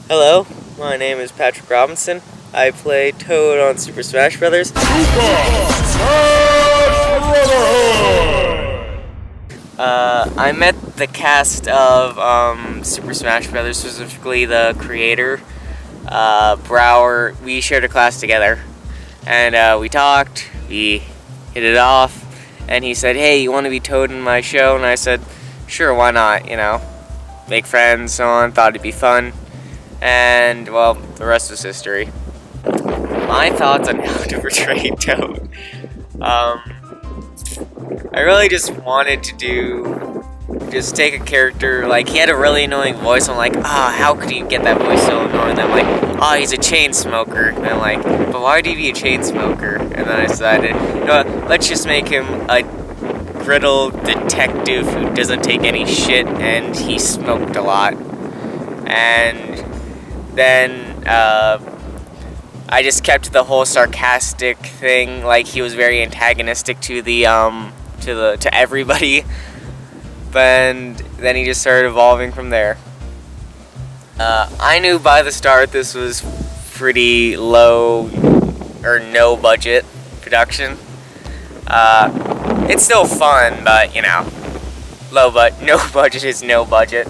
Hello, my name is Patrick Robinson. I play Toad on Super Smash Brothers. I met the cast of Super Smash Brothers, specifically the creator, Brower. We shared a class together, and we talked, we hit it off, and he said, "Hey, you want to be Toad in my show?" And I said, "Sure, why not, make friends, so on, thought it'd be fun." And, well, the rest was history. My thoughts on how to portray Toad. I really just wanted to just take a character, like, he had a really annoying voice. I'm like, how could you get that voice so annoying? And I'm like, he's a chain smoker. And I'm like, but why would he be a chain smoker? And then I decided, let's just make him a griddle detective who doesn't take any shit, and he smoked a lot. And then I just kept the whole sarcastic thing, like he was very antagonistic to to everybody. And then he just started evolving from there. I knew by the start this was pretty low or no budget production. It's still fun, but no budget is no budget.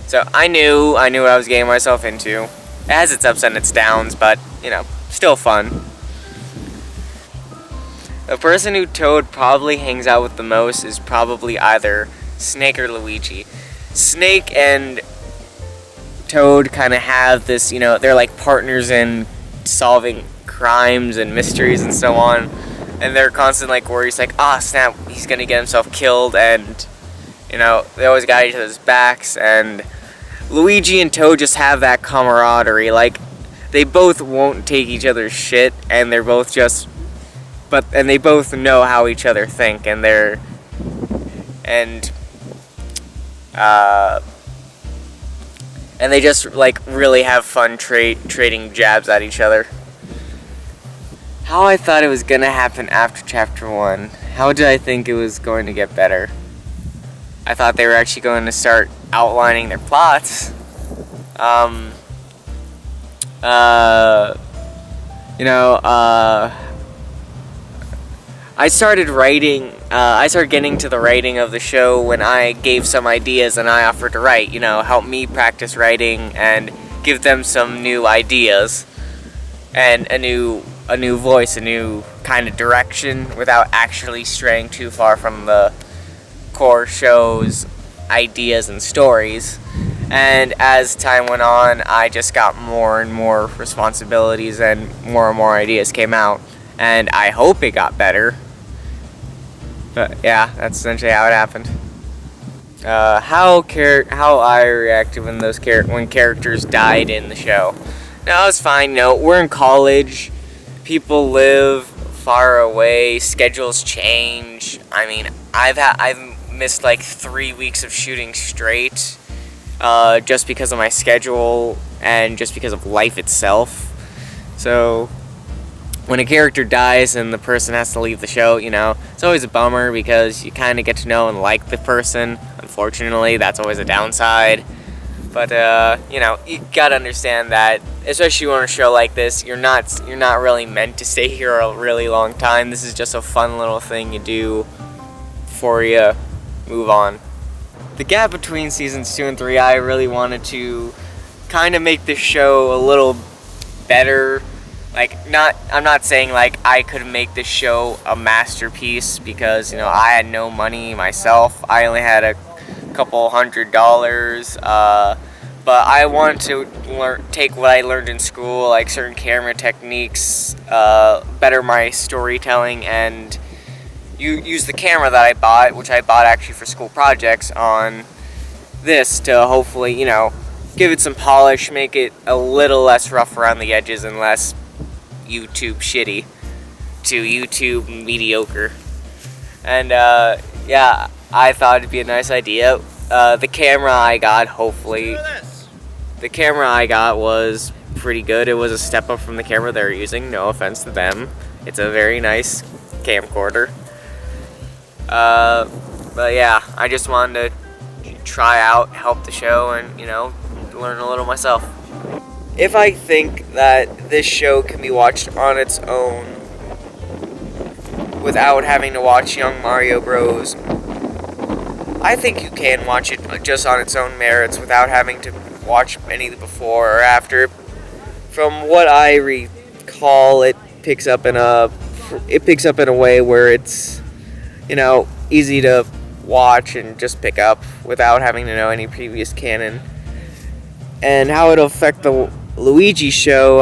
So I knew what I was getting myself into. It has its ups and its downs, but still fun. The person who Toad probably hangs out with the most is probably either Snake or Luigi. Snake and Toad kind of have this, they're like partners in solving crimes and mysteries and so on. And they're constantly like worried, like, snap, he's gonna get himself killed, and they always got each other's backs. And Luigi and Toad just have that camaraderie. Like, they both won't take each other's shit, and they're both and they both know how each other think, and they just like really have fun trading jabs at each other. How I thought it was gonna happen after Chapter 1. How did I think it was going to get better? I thought they were actually going to start outlining their plots. I started getting to the writing of the show when I gave some ideas and I offered to write, help me practice writing and give them some new ideas and a new voice, a new kind of direction without actually straying too far from the core show's ideas and stories. And as time went on, I just got more and more responsibilities and more ideas came out, and I hope it got better. But yeah, that's essentially how it happened. How I reacted when characters died in the show. No, it was fine. We're in college. People live far away. Schedules change. I mean, I've missed like 3 weeks of shooting straight, just because of my schedule and just because of life itself. So when a character dies and the person has to leave the show, it's always a bummer because you kind of get to know and like the person. Unfortunately, that's always a downside. But you gotta understand that, especially on a show like this, you're not really meant to stay here a really long time. This is just a fun little thing you do before you move on. The gap between seasons 2 and 3, I really wanted to kind of make the show a little better. I'm not saying like I could make this show a masterpiece because I had no money myself. I only had a couple $100, but I wanted to take what I learned in school, like certain camera techniques, better my storytelling, and use the camera that I bought, which I bought actually for school projects, on this to hopefully give it some polish, make it a little less rough around the edges and less YouTube shitty to YouTube mediocre. And I thought it'd be a nice idea. The camera I got was pretty good. It was a step up from the camera they're using. No offense to them. It's a very nice camcorder. But yeah, I just wanted to try out, help the show, and learn a little myself. if I think that this show can be watched on its own without having to watch Young Mario Bros, I think you can watch it just on its own merits without having to watch any before or after. From what I recall, it picks up in a way where it's, easy to watch and just pick up without having to know any previous canon. And how it'll affect the Luigi show,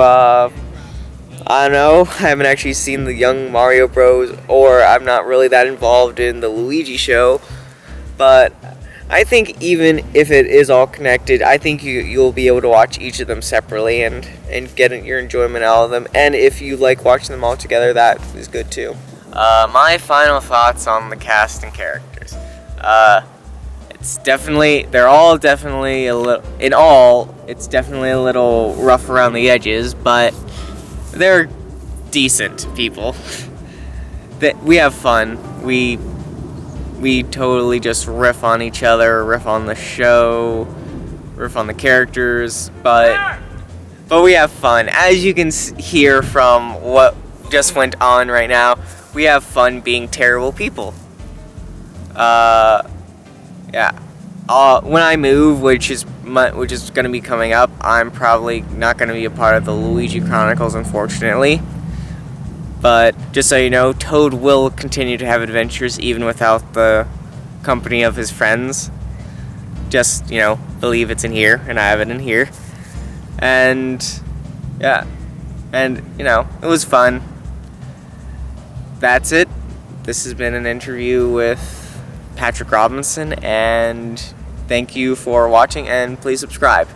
I don't know. I haven't actually seen the Young Mario Bros, or I'm not really that involved in the Luigi show. But I think even if it is all connected, I think you'll be able to watch each of them separately and get your enjoyment out of them. And if you like watching them all together, that is good too. My final thoughts on the cast and characters. They're all definitely a little, in all, it's definitely a little rough around the edges, but they're decent people. We have fun. We totally just riff on each other, riff on the show, riff on the characters, but we have fun. As you can hear from what just went on right now, we have fun being terrible people. Yeah. When I move, which is going to be coming up, I'm probably not going to be a part of the Luigi Chronicles, unfortunately. But just so you know, Toad will continue to have adventures even without the company of his friends. Just, believe it's in here, and I have it in here. And, yeah. And, it was fun. That's it. This has been an interview with Patrick Robinson, and thank you for watching, and please subscribe.